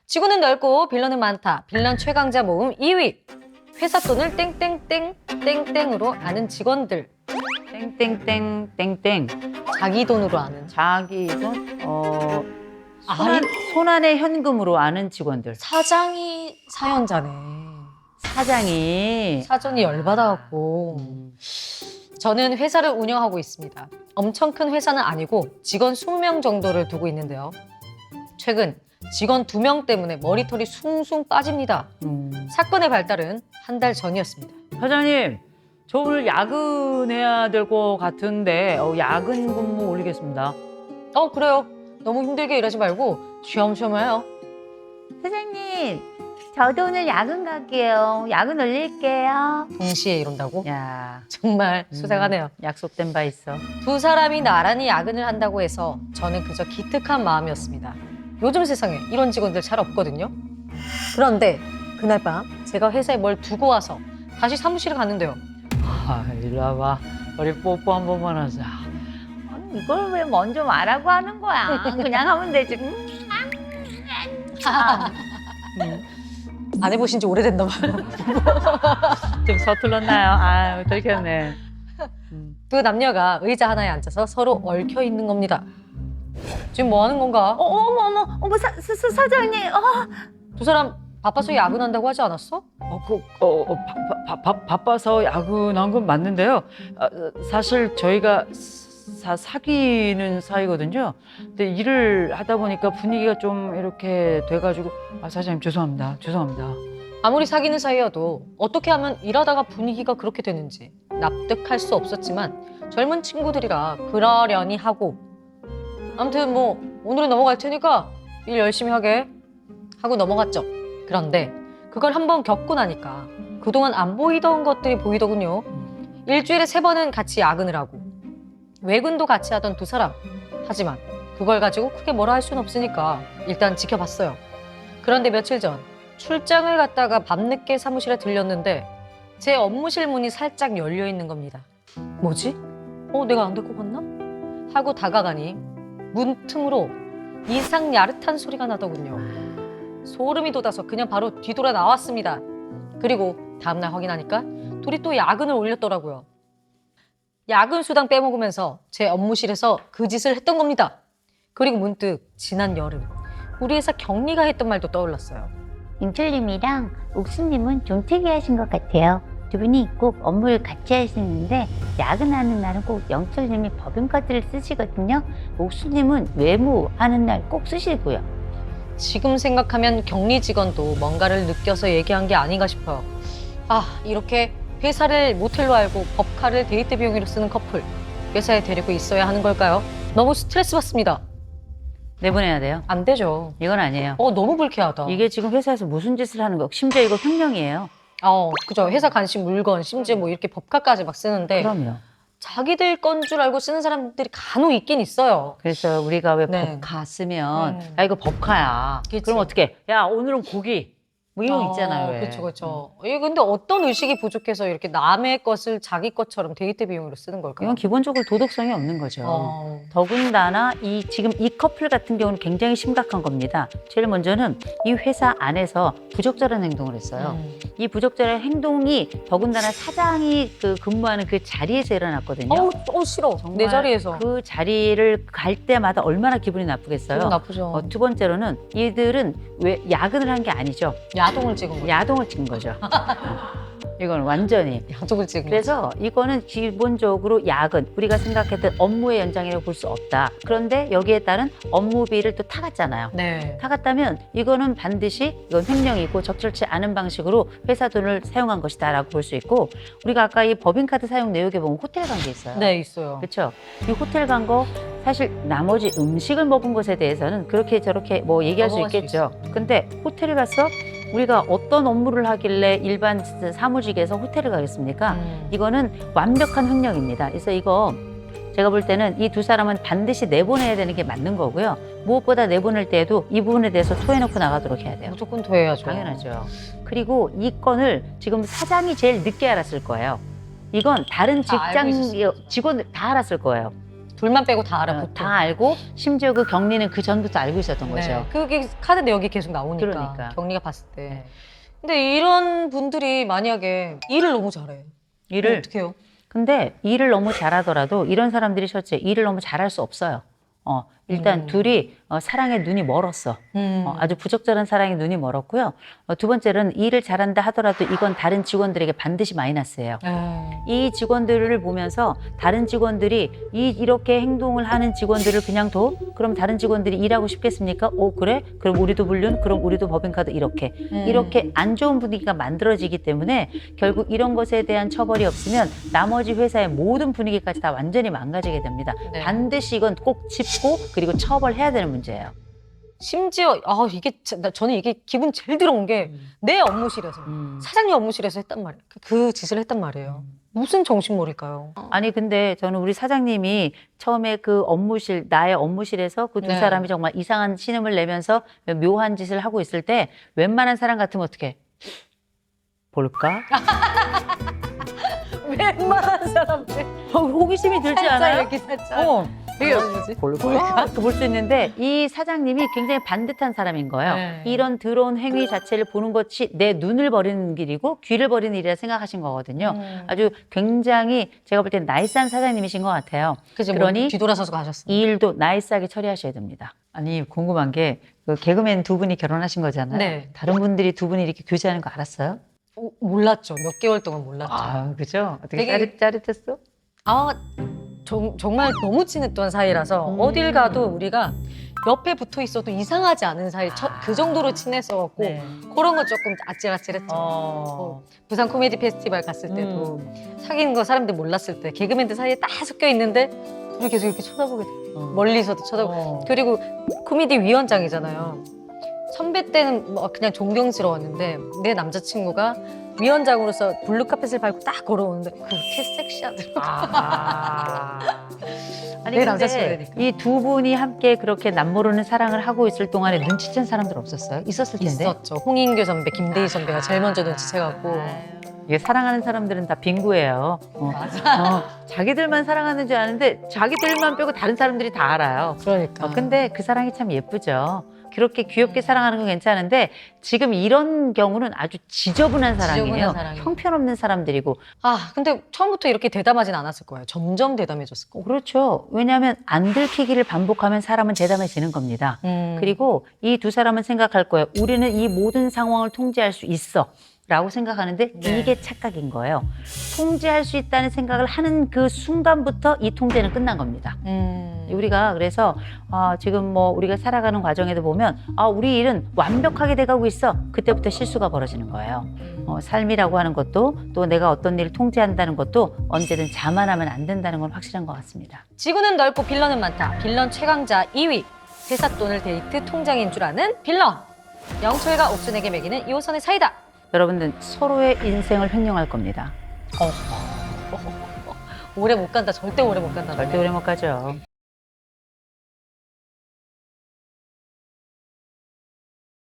지구는 넓고 빌런은 많다. 빌런 최강자 모임 2위. 회사 돈을 땡땡땡 땡땡으로 아는 직원들. 땡땡땡 땡땡. 자기 돈으로 아는. 자기 돈? 아니, 손안의 현금으로 아는 직원들. 사장이 사연자네. 사장이. 사전이 열받아갖고. 저는 회사를 운영하고 있습니다. 엄청 큰 회사는 아니고 직원 20명 정도를 두고 있는데요. 최근 직원 2명 때문에 머리털이 숭숭 빠집니다. 사건의 발달은 한 달 전이었습니다. 사장님, 저 오늘 야근해야 될 것 같은데 야근 근무 올리겠습니다. 그래요. 너무 힘들게 일하지 말고 쉬엄쉬엄 해요. 사장님, 저도 오늘 야근 갈게요. 야근 올릴게요. 동시에 이런다고? 야, 정말 수상하네요. 약속된 바 있어. 두 사람이 나란히 야근을 한다고 해서 저는 그저 기특한 마음이었습니다. 요즘 세상에 이런 직원들 잘 없거든요. 그런데 그날 밤 제가 회사에 뭘 두고 와서 다시 사무실에 갔는데요. 일로 와봐. 우리 뽀뽀 한 번만 하자. 아니, 이걸 왜 먼저 말하고 하는 거야? 그냥 하면 되지. 안 해보신 지 오래됐나 봐요. 좀 서툴렀나요? 들켰네. 두 남녀가 의자 하나에 앉아서 서로 얽혀 있는 겁니다. 지금 뭐 하는 건가? 어머, 사장님. 두 사람 바빠서 야근한다고 하지 않았어? 바빠서 야근한 건 맞는데요. 사실 저희가 사귀는 사이거든요. 근데 일을 하다 보니까 분위기가 좀 이렇게 돼가지고 사장님 죄송합니다. 아무리 사귀는 사이여도 어떻게 하면 일하다가 분위기가 그렇게 되는지 납득할 수 없었지만 젊은 친구들이라 그러려니 하고 아무튼 뭐 오늘은 넘어갈 테니까 일 열심히 하게 하고 넘어갔죠. 그런데 그걸 한번 겪고 나니까 그동안 안 보이던 것들이 보이더군요. 일주일에 3번은 같이 야근을 하고 외근도 같이 하던 두 사람. 하지만 그걸 가지고 크게 뭐라 할 수는 없으니까 일단 지켜봤어요. 그런데 며칠 전 출장을 갔다가 밤늦게 사무실에 들렸는데 제 업무실 문이 살짝 열려 있는 겁니다. 뭐지? 내가 안 데리고 갔나? 하고 다가가니 문 틈으로 이상 야릇한 소리가 나더군요. 소름이 돋아서 그냥 바로 뒤돌아 나왔습니다. 그리고 다음날 확인하니까 둘이 또 야근을 올렸더라고요. 야근 수당 빼먹으면서 제 업무실에서 그 짓을 했던 겁니다. 그리고 문득 지난 여름 우리 회사 경리가 했던 말도 떠올랐어요. 임철님이랑 옥수님은 좀 특이하신 것 같아요. 두 분이 꼭 업무를 같이 하시는데 야근하는 날은 꼭 영철님이 법인카드를 쓰시거든요. 옥수님은 외무하는 날 꼭 쓰시고요. 지금 생각하면 격리 직원도 뭔가를 느껴서 얘기한 게 아닌가 싶어요. 이렇게 회사를 모텔로 알고 법카를 데이트 비용으로 쓰는 커플 회사에 데리고 있어야 하는 걸까요? 너무 스트레스 받습니다. 내보내야 돼요. 안 되죠. 이건 아니에요. 너무 불쾌하다. 이게 지금 회사에서 무슨 짓을 하는 거? 심지어 이거 횡령이에요. 그죠. 회사 간식 물건 심지어 뭐 이렇게 법카까지 막 쓰는데 그럼요. 자기들 건 줄 알고 쓰는 사람들이 간혹 있긴 있어요. 그래서 우리가 왜 네. 법카 쓰면 야 이거 법카야. 그치. 그럼 어떻게? 야 오늘은 고기. 뭐 이런 거 있잖아요. 왜. 그렇죠. 이게 근데 어떤 의식이 부족해서 이렇게 남의 것을 자기 것처럼 데이트 비용으로 쓰는 걸까요? 이건 기본적으로 도덕성이 없는 거죠. 더군다나 지금 이 커플 같은 경우는 굉장히 심각한 겁니다. 제일 먼저는 이 회사 안에서 부적절한 행동을 했어요. 이 부적절한 행동이 더군다나 사장이 근무하는 그 자리에서 일어났거든요. 싫어. 정말 내 자리에서. 그 자리를 갈 때마다 얼마나 기분이 나쁘겠어요. 기분 나쁘죠. 두 번째로는 이들은 왜 야근을 한 게 아니죠. 야동을 찍은 거죠. 야동을 찍은 거죠. 이건 완전히. 야동을 찍은 거죠. 그래서 이거는 기본적으로 야근, 우리가 생각했던 업무의 연장이라고 볼 수 없다. 그런데 여기에 따른 업무비를 또 타갔잖아요. 네. 타갔다면 이거는 반드시 이건 횡령이고 적절치 않은 방식으로 회사 돈을 사용한 것이다라고 볼 수 있고, 우리가 아까 이 법인카드 사용 내역에 보면 호텔 간 게 있어요. 네, 있어요. 그렇죠. 이 호텔 간 거 사실 나머지 음식을 먹은 것에 대해서는 그렇게 저렇게 뭐 얘기할 수 넘어갈 수 있겠죠. 근데 호텔에 가서 우리가 어떤 업무를 하길래 일반 사무직에서 호텔을 가겠습니까? 이거는 완벽한 횡령입니다. 그래서 이거 제가 볼 때는 이 두 사람은 반드시 내보내야 되는 게 맞는 거고요. 무엇보다 내보낼 때에도 이 부분에 대해서 토해놓고 나가도록 해야 돼요. 무조건 토해야죠. 당연하죠. 그리고 이 건을 지금 사장이 제일 늦게 알았을 거예요. 이건 다른 다 알고 직장 직원들 다 알았을 거예요. 둘만 빼고 다 알아. 보통. 다 알고 심지어 그 경리는 그 전부터 알고 있었던 거죠. 네. 그게 카드 내역이 계속 나오니까 그러니까. 경리가 봤을 때. 네. 근데 이런 분들이 만약에 일을 너무 잘해. 일을 어떻게 해요? 근데 일을 너무 잘하더라도 이런 사람들이 첫째 일을 너무 잘할 수 없어요. 일단 둘이 사랑에 눈이 멀었어. 아주 부적절한 사랑에 눈이 멀었고요. 두 번째는 일을 잘한다 하더라도 이건 다른 직원들에게 반드시 마이너스예요. 이 직원들을 보면서 다른 직원들이 이렇게 행동을 하는 직원들을 그냥 둬? 그럼 다른 직원들이 일하고 싶겠습니까? 그래? 그럼 우리도 불륜? 그럼 우리도 법인카드 이렇게. 이렇게 안 좋은 분위기가 만들어지기 때문에 결국 이런 것에 대한 처벌이 없으면 나머지 회사의 모든 분위기까지 다 완전히 망가지게 됩니다. 네. 반드시 이건 꼭 짚고 그리고 처벌해야 되는 문제예요. 심지어 저는 이게 기분 제일 들어온 게 내 업무실에서 사장님 업무실에서 했단 말이에요. 그 짓을 했단 말이에요. 무슨 정신머리일까요? 아니 근데 저는 우리 사장님이 처음에 그 업무실 나의 업무실에서 그 두 네. 사람이 정말 이상한 신음을 내면서 묘한 짓을 하고 있을 때 웬만한 사람 같으면 어떻게 볼까? 웬만한 사람들 호기심이 들지 않아요? 이렇게 살짝. 이게 뭐지? 볼까? 볼 수 있는데 이 사장님이 굉장히 반듯한 사람인 거예요. 네. 이런 더러운 행위 자체를 보는 것이 내 눈을 버리는 길이고 귀를 버리는 일이라 생각하신 거거든요. 아주 굉장히 제가 볼 땐 나이스한 사장님이신 것 같아요. 그치, 그러니 뒤돌아서서 가셨어. 이 일도 나이스하게 처리하셔야 됩니다. 아니 궁금한 게 그 개그맨 두 분이 결혼하신 거잖아요. 네. 다른 분들이 두 분이 이렇게 교제하는 거 알았어요? 몰랐죠. 몇 개월 동안 몰랐죠. 그죠? 어떻게 되게- 짜릿했어? 정말 너무 친했던 사이라서 어딜 가도 우리가 옆에 붙어 있어도 이상하지 않은 사이. 그 정도로 친했어갖고 네. 그런 거 조금 아찔아찔했죠. 부산 코미디 페스티벌 갔을 때도 사귀는 거 사람들 몰랐을 때 개그맨들 사이에 딱 섞여 있는데 둘이 계속 이렇게 쳐다보게 돼. 멀리서도 쳐다보고. 그리고 코미디 위원장이잖아요. 선배 때는 뭐 그냥 존경스러웠는데 내 남자친구가 위원장으로서 블루카펫을 밟고 딱 걸어오는데 그렇게 섹시하더라고. 아니 내 근데 남자친구라니까. 이 두 분이 함께 그렇게 남모르는 사랑을 하고 있을 동안에 눈치�는 사람들 없었어요? 있었을 텐데. 있었죠. 홍인규 선배, 김대희 선배가 제일 먼저 눈치채갖고. 이게 사랑하는 사람들은 다 빙구예요. 자기들만 사랑하는 줄 아는데 자기들만 빼고 다른 사람들이 다 알아요. 그러니까. 근데 그 사랑이 참 예쁘죠. 그렇게 귀엽게 사랑하는 건 괜찮은데 지금 이런 경우는 아주 지저분한 사랑이에요. 지저분한 사랑이에요. 형편없는 사람들이고. 근데 처음부터 이렇게 대담하진 않았을 거예요. 점점 대담해졌을 거예요. 그렇죠. 왜냐하면 안 들키기를 반복하면 사람은 대담해지는 겁니다. 그리고 이 두 사람은 생각할 거예요. 우리는 이 모든 상황을 통제할 수 있어. 라고 생각하는데 네. 이게 착각인 거예요. 통제할 수 있다는 생각을 하는 그 순간부터 이 통제는 끝난 겁니다. 우리가 그래서 지금 뭐 우리가 살아가는 과정에도 보면 우리 일은 완벽하게 돼가고 있어. 그때부터 실수가 벌어지는 거예요. 삶이라고 하는 것도 또 내가 어떤 일을 통제한다는 것도 언제든 자만하면 안 된다는 건 확실한 것 같습니다. 지구는 넓고 빌런은 많다. 빌런 최강자 2위. 회사 돈을 데이트 통장인 줄 아는 빌런. 영철과 옥순에게 매기는 2호선의 사이다. 여러분들 서로의 인생을 횡령할 겁니다. 오래 못 간다. 절대 오래 못 간다. 절대 오래 못 가죠.